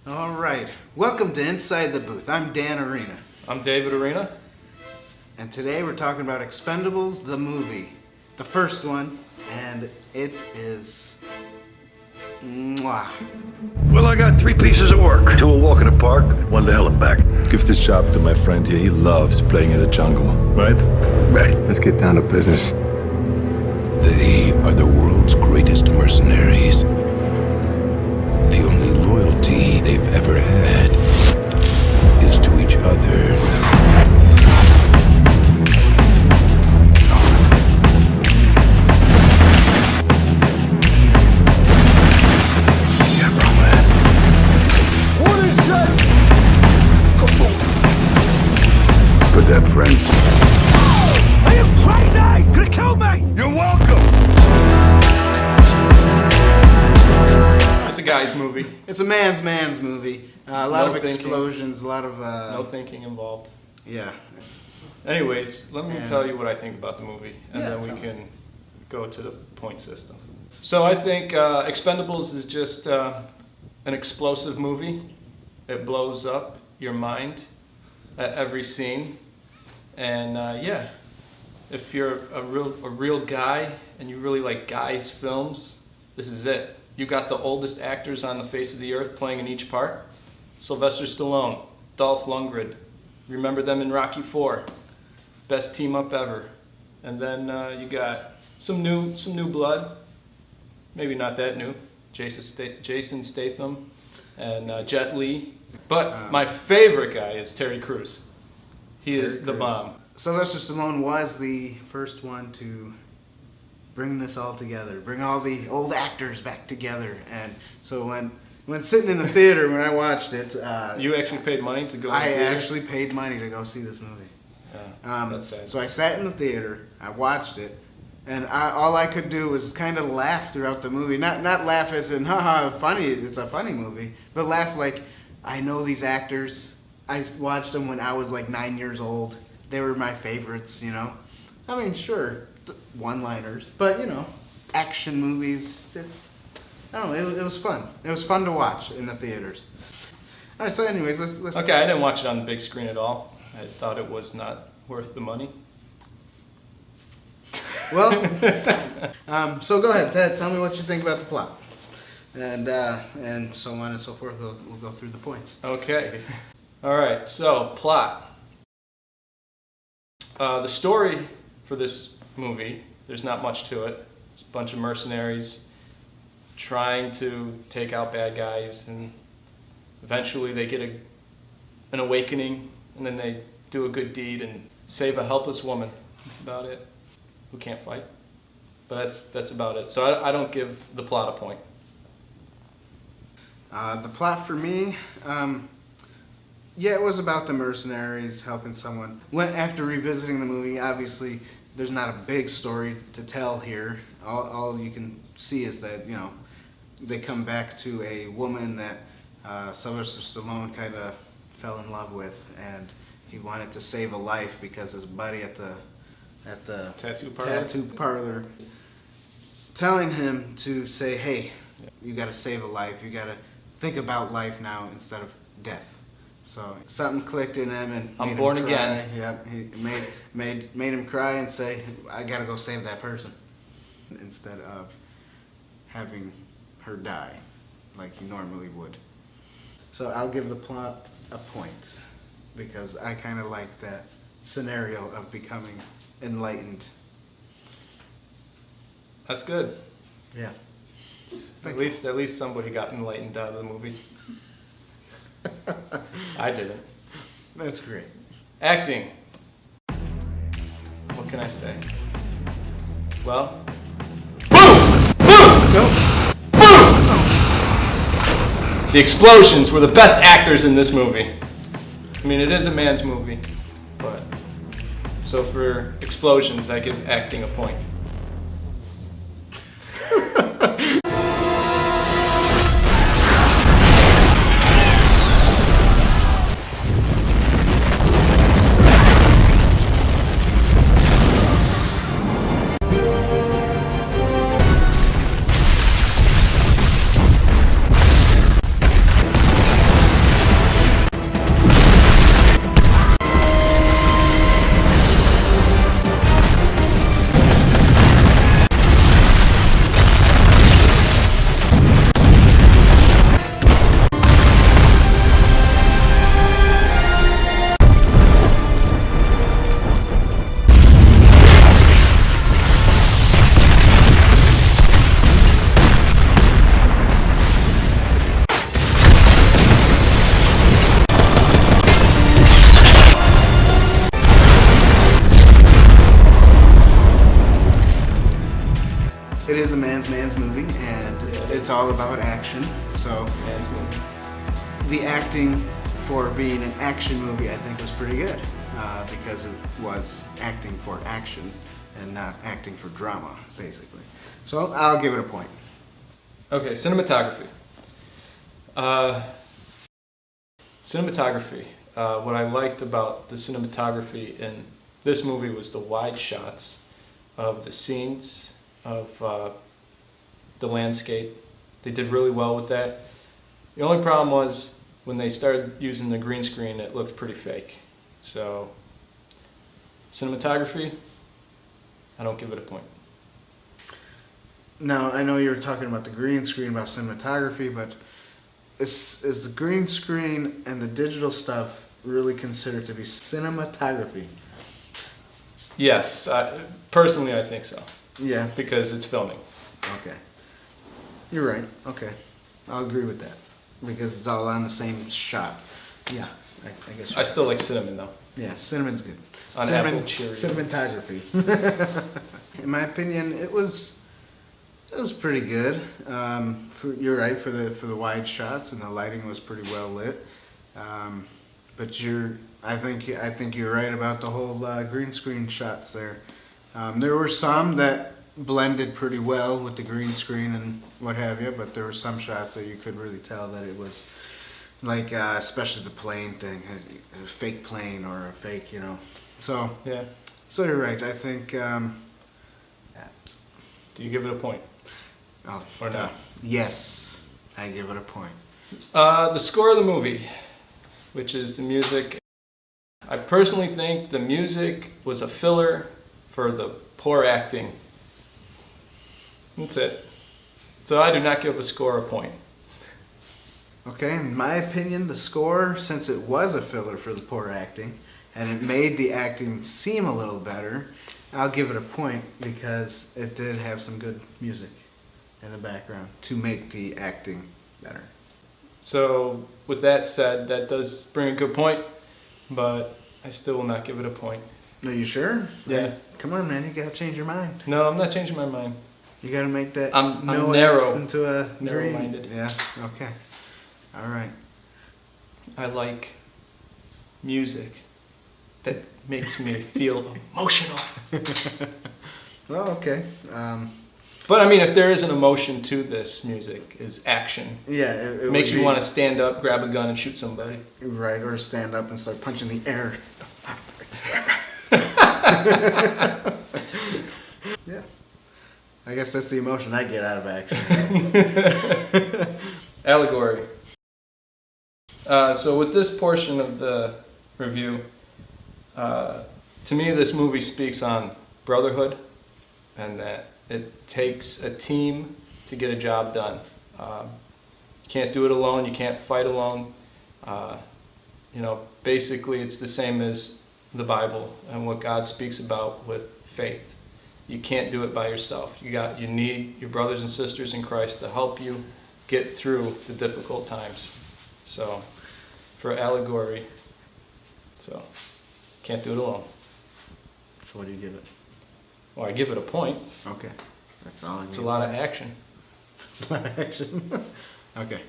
All right, welcome to Inside the Booth. I'm Dan Arena. I'm David Arena. And today we're talking about Expendables, the movie. The first one, and it is... mwah. Well, I got 3 pieces of work. 2 a walk in the park, 1 to hell and back. Give this job to my friend here. He loves playing in the jungle, right? Right. Let's get down to business. They are the world's greatest mercenaries. The only loyalty they've ever had is to each other. What is that? Good to have friends. Are you crazy? Could kill me! You're welcome! It's a guy's movie. It's a man's movie. A lot No of thinking. explosions, a lot of... No thinking involved. Yeah. Anyways, let me And- tell you what I think about the movie, and Yeah, then tell we me. can go to the point system. So I think Expendables is just an explosive movie. It blows up your mind at every scene, and yeah, if you're a real guy and you really like guys' films, this is it. You got the oldest actors on the face of the earth playing in each part. Sylvester Stallone, Dolph Lundgren. Remember them in Rocky IV. Best team up ever. And then you got some new blood. Maybe not that new. Jason Statham and Jet Li. But my favorite guy is Terry Crews. He Terry is the Crews. bomb. Sylvester Stallone was the first one to bring this all together, bring all the old actors back together. And so when sitting in the theater, when I watched it... You actually paid money to go to the I theater? actually paid money to go see this movie. Yeah, that's sad. So I sat in the theater, I watched it, and all I could do was kind of laugh throughout the movie. Not laugh as in, haha, funny, it's a funny movie, but laugh like, I know these actors. I watched them when I was like 9 years old. They were my favorites, you know? I mean, sure, one-liners, but, you know, action movies, I don't know, it was fun. It was fun to watch in the theaters. All right, so anyways, let's... Okay, I didn't watch it on the big screen at all. I thought it was not worth the money. Well, so go ahead, Ted. Tell me what you think about the plot, and so on and so forth. We'll go through the points. Okay. All right. So plot. The story for this movie. There's not much to it. It's a bunch of mercenaries trying to take out bad guys, and eventually they get an awakening, and then they do a good deed and save a helpless woman. That's about it. Who can't fight. But that's about it. So I don't give the plot a point. The plot for me, yeah, it was about the mercenaries helping someone. After revisiting the movie, obviously there's not a big story to tell here. All you can see is that, you know, they come back to a woman that Sylvester Stallone kind of fell in love with, and he wanted to save a life because his buddy at the Tattoo parlor. telling him to say, hey, you got to save a life. You got to think about life now instead of death. So something clicked in him and I'm made born him cry. again. Yep, he made him cry and say, I got to go save that person, instead of having her die like he normally would. So I'll give the plot a point because I kind of like that scenario of becoming enlightened. That's good. Yeah. At least somebody got enlightened out of the movie. I didn't. That's great. Acting. What can I say? Well, the explosions were the best actors in this movie. I mean, it is a man's movie, but so for explosions, I give acting a point. man's movie, and it's all about action. So Man's movie. the acting for being an action movie, I think, was pretty good because it was acting for action and not acting for drama, basically. So I'll give it a point. Okay, cinematography. Cinematography. What I liked about the cinematography in this movie was the wide shots of the scenes, of the landscape. They did really well with that. The only problem was when they started using the green screen, it looked pretty fake. So, cinematography, I don't give it a point. Now, I know you were talking about the green screen, about cinematography, but is the green screen and the digital stuff really considered to be cinematography? Yes, personally I think so, Yeah. because it's filming. Okay. You're right. Okay. I'll agree with that. Because it's all on the same shot. Yeah. I guess. I still like cinnamon though. Yeah, cinnamon's good. On Apple Cheerios. Cinematography. In my opinion, it was pretty good. You're right for the wide shots, and the lighting was pretty well lit. But I think you're right about the whole green screen shots there. There were some that blended pretty well with the green screen and what have you, but there were some shots that you could really tell that it was like, especially the plane thing, a fake plane or a fake, So Yeah. so you're right. I think. Do you give it a point? Oh, Or not? Yes, I give it a point. The score of the movie, which is the music. I personally think the music was a filler for the poor acting. That's it. So I do not give a score a point. Okay, in my opinion, the score, since it was a filler for the poor acting, and it made the acting seem a little better, I'll give it a point because it did have some good music in the background to make the acting better. So with that said, that does bring a good point, but I still will not give it a point. Are you sure? Yeah. Come on, man, you gotta change your mind. No, I'm not changing my mind. You gotta make that I'm no narrow- X into a green. narrow-minded. Yeah, okay. All right. I like music that makes me feel emotional. Well, okay. But I mean, if there is an emotion to this music, is action. Yeah, it Makes would you be- want to stand up, grab a gun, and shoot somebody. Right, or stand up and start punching the air. Yeah. I guess that's the emotion I get out of action. Allegory. So with this portion of the review, to me this movie speaks on brotherhood and that it takes a team to get a job done. You can't do it alone, you can't fight alone. Basically it's the same as the Bible and what God speaks about with faith. You can't do it by yourself. You need your brothers and sisters in Christ to help you get through the difficult times. So, for allegory, can't do it alone. So what do you give it? Well, I give it a point. Okay. That's all I need. It's a lot of action. It's a lot of action. Okay.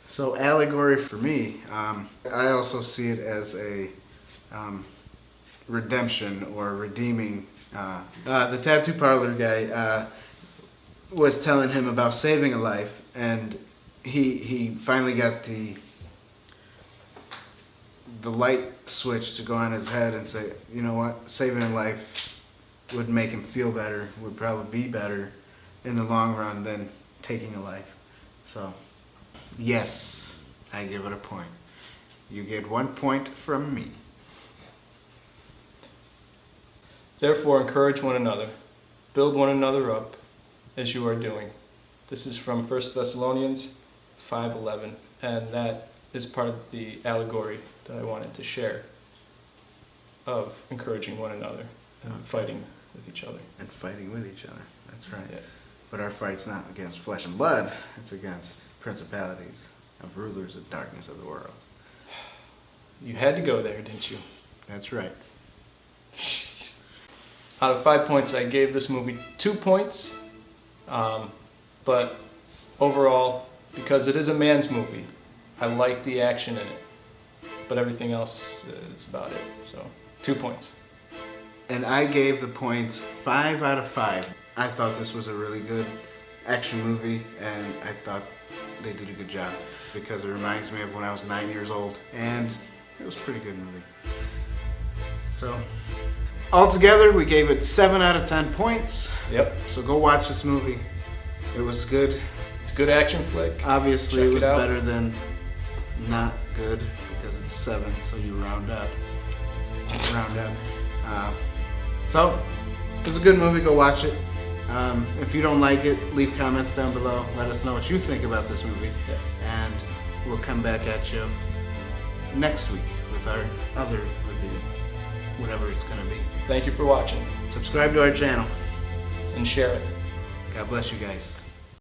So allegory for me, I also see it as a redemption or redeeming. The tattoo parlor guy was telling him about saving a life, and he finally got the light switch to go on his head and say, you know what, saving a life would make him feel better, would probably be better in the long run than taking a life. So, yes, I give it a point. You get 1 point from me. Therefore, encourage one another, build one another up, as you are doing. This is from 1 Thessalonians 5:11, and that is part of the allegory that I wanted to share of encouraging one another and fighting with each other. And fighting with each other. That's right. Yeah. But our fight's not against flesh and blood. It's against principalities of rulers of darkness of the world. You had to go there, didn't you? That's right. Out of 5 points, I gave this movie 2 points. But overall, because it is a man's movie, I like the action in it. But everything else is about it. So 2 points. And I gave the points 5 out of 5. I thought this was a really good action movie, and I thought they did a good job because it reminds me of when I was 9 years old, and it was a pretty good movie. So, altogether, we gave it 7 out of 10 points. Yep. So go watch this movie. It was good. It's a good action flick. Obviously, Check it was it out. better than not good because it's 7, so you round up. Round up. So, it's a good movie. Go watch it. If you don't like it, leave comments down below. Let us know what you think about this movie. Yeah. And we'll come back at you next week with our other review, whatever it's going to be. Thank you for watching Subscribe to our channel. and share it. God bless you guys.